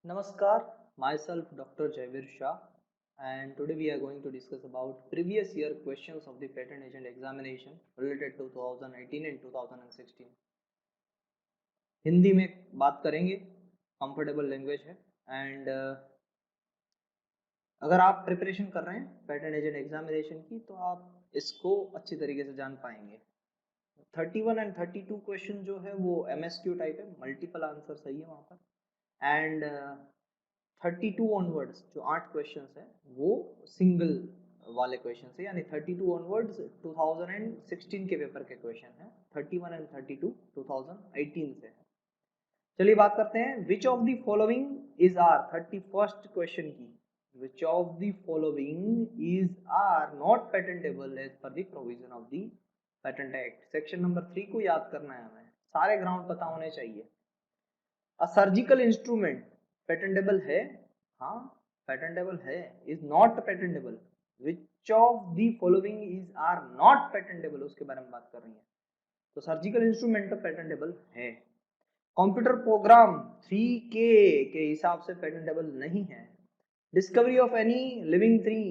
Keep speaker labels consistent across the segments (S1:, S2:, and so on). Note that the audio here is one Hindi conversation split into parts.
S1: Namaskar, myself Dr. Jaivir Shah, and today we are going to discuss about previous year questions of the patent agent examination related to 2018 and 2016. Hindi में बात करेंगे, कंफर्टेबल लैंग्वेज है एंड अगर आप प्रिपरेशन कर रहे हैं पैटर्न एजेंट एग्जामिनेशन की तो आप इसको अच्छी तरीके से जान पाएंगे। 31 एंड 32 क्वेश्चन जो है वो MSQ टाइप है, मल्टीपल आंसर सही है वहाँ पर एंड 32 ऑनवर्ड्स जो 8 क्वेश्चंस हैं वो सिंगल वाले क्वेश्चन है, यानी 32 ऑनवर्ड्स 2016 के पेपर के क्वेश्चन हैं, 31 एंड 32 2018 से है। चलिए बात करते हैं which of the following is are 31st question की, which of the following is are not patentable as per the provision of the patent act. Section number 3 को याद करना है हमें, सारे ग्राउंड पता होने चाहिए। अ सर्जिकल इंस्ट्रूमेंट पेटेंटेबल है, हाँ पेटेंटेबल है, is not patentable, which of the following is are not patentable, उसके बारे में बात कर रही है। तो सर्जिकल इंस्ट्रूमेंट तो पेटेंटेबल है। कंप्यूटर प्रोग्राम 3K के हिसाब से पेटेंटेबल नहीं है। Discovery of any living thing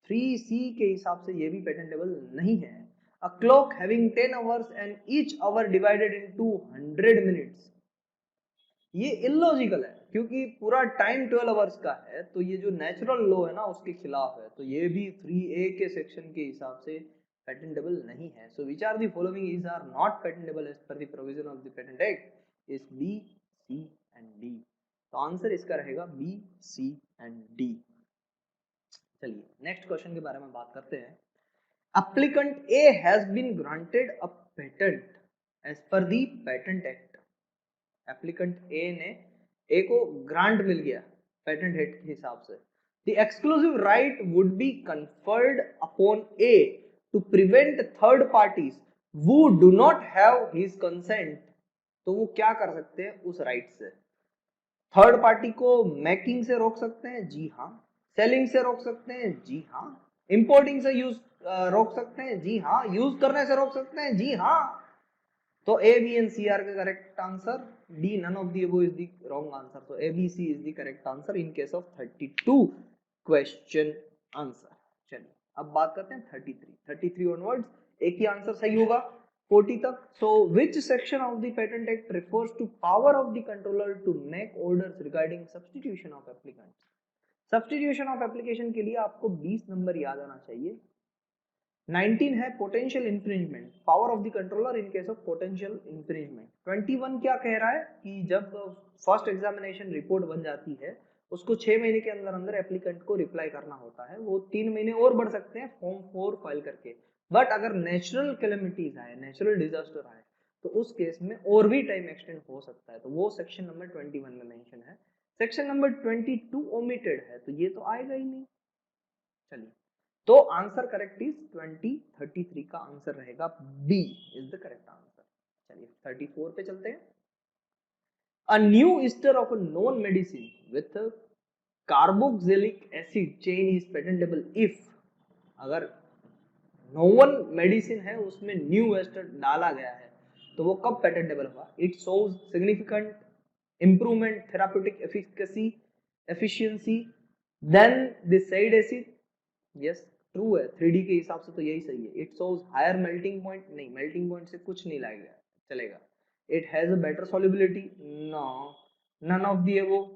S1: 3C के हिसाब से ये भी पेटेंटेबल नहीं है। A clock having 10 hours and each hour divided into 100 minutes, ये इलॉजिकल है क्योंकि पूरा टाइम 12 आवर्स का है, तो ये जो नेचुरल लॉ है ना उसके खिलाफ है, तो ये भी 3A के सेक्शन के हिसाब से पेटेंटेबल नहीं है। So which are the following is are not patentable as per the provision of the patent act is B, C and D। तो आंसर इसका रहेगा B, C एंड D। चलिए नेक्स्ट क्वेश्चन के बारे में बात करते हैं। Applicant A has been granted a patent as per the patent act. Applicant A ने ए को ग्रांट मिल गया पेटेंट एक्ट के हिसाब से। The exclusive right would be conferred upon a to prevent third parties who do not have his consent। तो वो क्या कर सकते हैं उस राइट से? थर्ड पार्टी को मेकिंग से रोक सकते हैं, जी हाँ। सेलिंग से रोक सकते हैं, जी हाँ। इंपोर्टिंग से यूज रोक सकते हैं, जी हाँ। यूज करने से रोक सकते हैं, जी हाँ। तो A, B and C are the correct answer. D, none of the above is the wrong answer. So A, B, C is the correct answer in case of 32 question answer. चलिए अब बात करते हैं 33 onwards एक ही आंसर सही होगा 40 तक। So which section of the patent act refers to power of the controller to make orders regarding substitution of applicants? Substitution of application के लिए आपको 20 नंबर याद आना चाहिए। 19 है potential infringement, power of the controller in case of potential infringement. 21 क्या कह रहा है कि जब फर्स्ट एग्जामिनेशन रिपोर्ट बन जाती है उसको 6 महीने के अंदर अंदर एप्लीकेंट को रिप्लाई करना होता है, वो 3 महीने और बढ़ सकते हैं फॉर्म 4 फाइल करके। बट अगर नेचुरल कैलेमिटीज आए, नेचुरल डिजास्टर आए, तो उस केस में और भी टाइम एक्सटेंड हो सकता है, तो वो सेक्शन नंबर 21 में मेंशन है। सेक्शन नंबर 22 ओमिटेड है, तो ये तो आएगा ही नहीं। चलिए तो आंसर करेक्ट इज 33 का आंसर रहेगा b is the correct answer. चलिए 34 पे चलते हैं। A new ester of a non medicine with carboxylic acid chain is patentable if, अगर नोवन मेडिसिन है उसमें न्यू एस्टर डाला गया है तो वो कब पेटेंटेबल होगा? It shows significant improvement therapeutic efficacy efficiency then the said acid. Yes true है, 3D के हिसाब से तो यही सही है। It shows higher melting point, नहीं मेल्टिंग पॉइंट से कुछ नहीं लाएगा चलेगा। It has a better solubility, no. None of the above,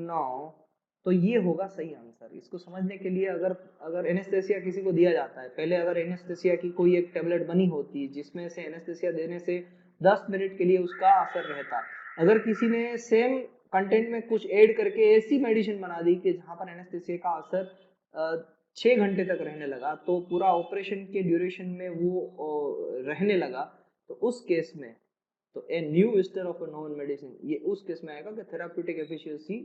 S1: no. तो ये होगा सही आंसर। इसको समझने के लिए अगर अगर एनेस्थेसिया किसी को दिया जाता है, पहले अगर एनेस्थेसिया की कोई एक टेबलेट बनी होती जिसमें से एनेस्थेसिया देने से 10 मिनट के लिए उसका असर रहता, अगर किसी ने सेम कंटेंट में कुछ ऐड करके ऐसी मेडिसिन बना दी कि जहां पर एनेस्थेसिया का असर 6 घंटे तक रहने लगा, तो पूरा ऑपरेशन के ड्यूरेशन में वो रहने लगा, तो उस केस में तो a new ester of a non medicine, ये उस केस में आएगा कि थेराप्यूटिक एफिशिएंसी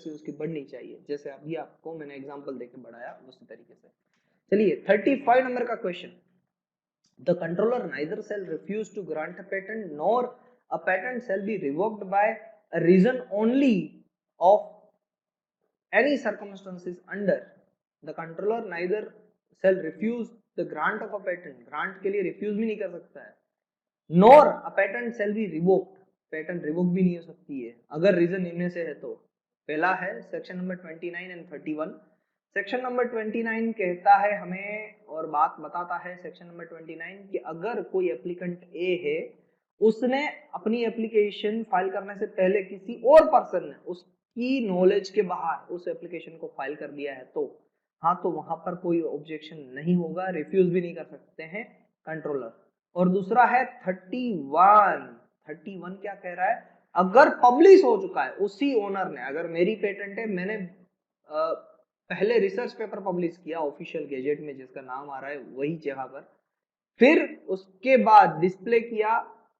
S1: उसकी बढ़नी चाहिए, जैसे अभी आपको मैंने एग्जांपल देके बढ़ाया उसी तरीके से। चलिए 35 नंबर का question. The controller neither shall refuse to grant a patent nor a patent shall be revoked by a reason only of any circumstances under। the controller neither shall refuse the grant of a patent, grant के लिए refuse भी नहीं कर सकता है, nor a patent shall be revoked, patent revoke भी नहीं हो सकती है अगर रीजन इनमें से है तो। पहला है section number 29 and 31। Section number 29 कहता है हमें और बात बताता है सेक्शन नंबर 29 कि अगर कोई एप्लीकेंट ए है, उसने अपनी एप्लीकेशन फाइल करने से पहले किसी और पर्सन ने उसकी नॉलेज के बाहर उस एप्लीकेशन को फाइल कर दिया है, तो हाँ, तो वहां पर कोई ऑब्जेक्शन नहीं होगा, रिफ्यूज भी नहीं कर सकते हैं कंट्रोलर। और दूसरा है 31 क्या कह रहा है, अगर पब्लिश हो चुका है उसी ओनर ने, अगर मेरी पेटेंट है, मैंने पहले रिसर्च पेपर पब्लिश किया ऑफिशियल गैजेट में जिसका नाम आ रहा है वही जगह पर, फिर उसके बाद डिस्प्ले किया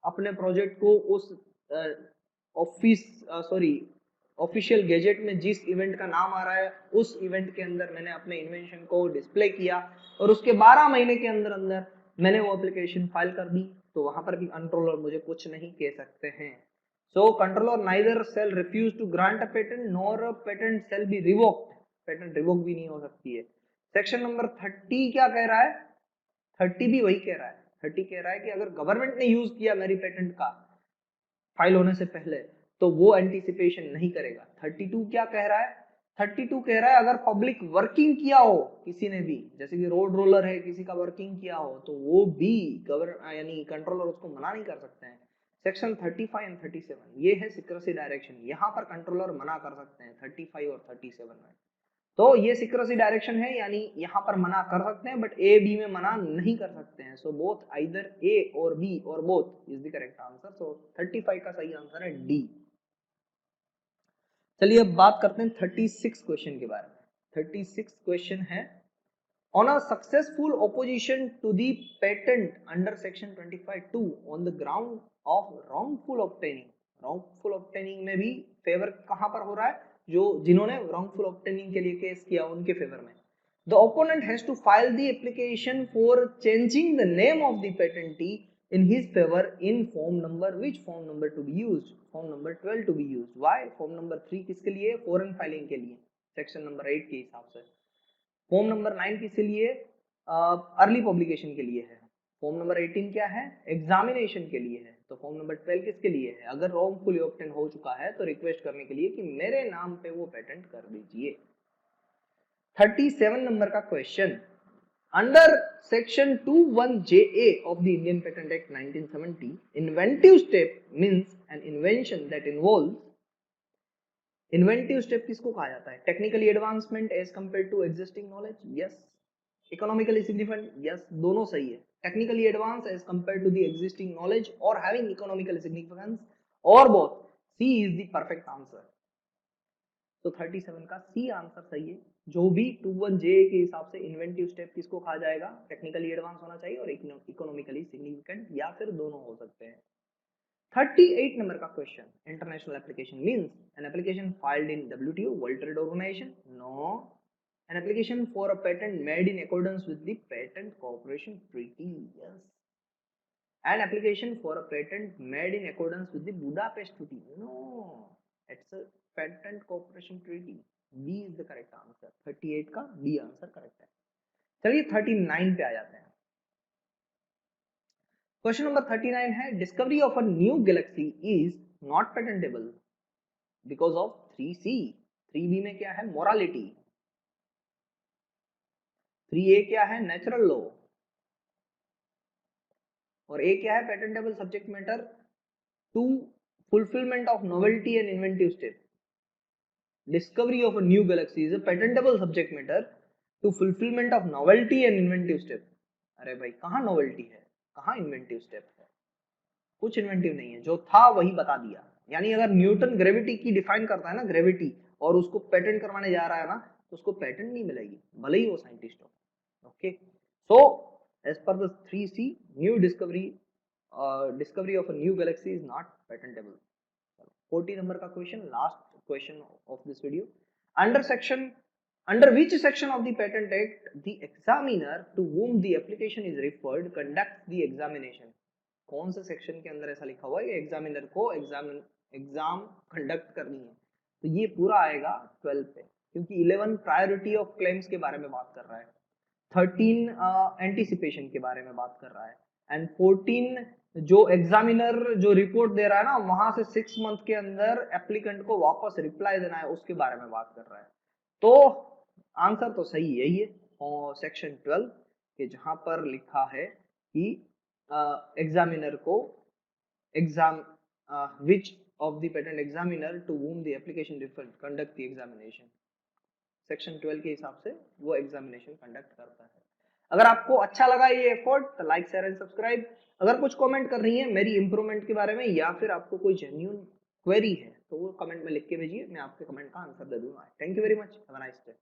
S1: अपने प्रोजेक्ट को उस ऑफिशियल गैजेट में जिस इवेंट का नाम आ रहा है उस इवेंट के अंदर मैंने अपने इन्वेंशन को डिस्प्ले किया और उसके 12 महीने के अंदर अंदर मैंने वो एप्लीकेशन फाइल कर दी, तो वहां पर भी कंट्रोलर मुझे कुछ नहीं कह सकते हैं। So controller neither shall refuse to grant a patent nor a patent shall be revoked, patent revoke भी नहीं हो सकती है। सेक्शन नंबर 30 क्या कह रहा है, 30 भी वही कह रहा है, 30 कह रहा है कि अगर गवर्नमेंट ने यूज किया मेरी पेटेंट का फाइल होने से पहले तो वो एंटीसिपेशन नहीं करेगा। 32 क्या कह रहा है, 32 कह रहा है अगर पब्लिक वर्किंग किया हो किसी ने भी, जैसे कि रोड रोलर है किसी का वर्किंग किया हो, तो वो भी यानी कंट्रोलर उसको मना नहीं कर सकते हैं। सेक्शन 35 एंड 37 ये है सिक्रेसी डायरेक्शन, यहाँ पर कंट्रोलर मना कर सकते हैं 35 और 37 में। तो ये सिक्रेसी डायरेक्शन है, यानी यहाँ पर मना कर सकते हैं बट ए बी में मना नहीं कर सकते हैं। सो बोथ आइदर ए और बी और both is the correct answer. So 35 का सही आंसर है डी। चलिए अब बात करते हैं 36 क्वेश्चन के बारे में। 36 क्वेश्चन है, on a successful opposition to the patent under section 25(2) on the ground of wrongful obtaining, wrongful obtaining में भी फेवर कहां पर हो रहा है, जो जिन्होंने wrongful obtaining के लिए केस किया उनके फेवर में। The opponent has to file the application for changing the name of the patentee in his favor in form number, which form number to be used, form number 12 to be used। why form number 3 किसके लिए, फॉरेन फाइलिंग के लिए सेक्शन नंबर 8 के हिसाब से। फॉर्म नंबर 9 किसके लिए, अर्ली पब्लिकेशन के लिए है। फॉर्म नंबर 18 क्या है, एग्जामिनेशन के लिए है। तो फॉर्म नंबर 12 किसके लिए है, अगर रॉन्गफुली ऑब्टेन हो चुका है तो रिक्वेस्ट करने के लिए कि मेरे नाम पे वो पेटेंट कर दीजिए। 37 नंबर का question, under section 21JA of the Indian patent act 1970 inventive step means an invention that involves, inventive step किसको कहा जाता है, technically advancement as compare to existing knowledge, yes. Economically significant, yes, दोनों सही है। Technically advance as compare to the existing knowledge और हैविंग इकोनॉमिकल सिग्निफिकेंस, और both, C is the perfect answer. तो 37 का सी आंसर सही है। जो भी 21J के हिसाब से इन्वेंटिव स्टेप किसको कहा जाएगा, टेक्निकली एडवांस होना चाहिए और इकोनॉमिकली सिग्निफिकेंट, या फिर दोनों हो सकते हैं। 38 number का question, international application means an application filed in WTO, World Trade Organization, no, an application for a patent made in accordance with the Patent Cooperation Treaty, yes, an application for a patent made in accordance with the Budapest Treaty, no, it's a Patent Cooperation Treaty, B is the correct answer। 38 का B आंसर करेक्ट है। चलिए 39 पे आ जाते हैं। क्वेश्चन नंबर 39 है, discovery of a new galaxy is not patentable because of 3C। 3B में क्या है, मोरालिटी। 3A क्या है, नेचुरल लॉ। और A क्या है, patentable subject matter to fulfilment of novelty and inventive step. Discovery of a new galaxy is a patentable subject matter to fulfilment of novelty and inventive step. अरे भाई, कहाँ नोवेल्टी है, कहाँ इन्वेंटिव स्टेप है, कुछ इन्वेंटिव नहीं है, जो था वही बता दिया। यानी अगर न्यूटन ग्रेविटी की डिफाइन करता है ना, ग्रेविटी, और उसको पेटेंट करवाने जा रहा है ना, तो उसको पेटेंट नहीं मिलेगी भले ही वो साइंटिस्ट हो। Okay, so as per the 3C, new discovery of a new galaxy is not patentable. 40 number का question, last question of this video, under which section of the patent act the examiner to whom the application is referred conducts the examination। कौन से सेक्शन के अंदर ऐसा लिखा हुआ है एग्जामिनर को एग्जाम कंडक्ट करनी है, तो ये पूरा आएगा 12 पे, क्योंकि 11 प्रायोरिटी ऑफ क्लेम्स के बारे में बात कर रहा है, 13 एंटीसिपेशन के बारे में बात कर रहा है, एंड 14 जो एग्जामिनर जो रिपोर्ट दे रहा है ना वहां से 6 मंथ के अंदर एप्लीकेंट को वापस रिप्लाई देना है, उसके बारे में बात कर रहा है। तो आंसर तो सही यही है और सेक्शन 12 के जहां पर लिखा है कि एग्जामिनर को exam which of the patent examiner to whom the application referred conduct the examination, section 12 के हिसाब से वो एग्जामिनेशन कंडक्ट करता है। अगर आपको अच्छा लगा ये एफर्ट तो लाइक शेयर एंड सब्सक्राइब। अगर कुछ कमेंट कर रही है मेरी इंप्रूवमेंट के बारे में या फिर आपको कोई जेन्युइन क्वेरी है तो वो कमेंट में लिख के भेजिए, मैं आपके कमेंट का आंसर दे दूंगा। Thank you very much, have a nice day.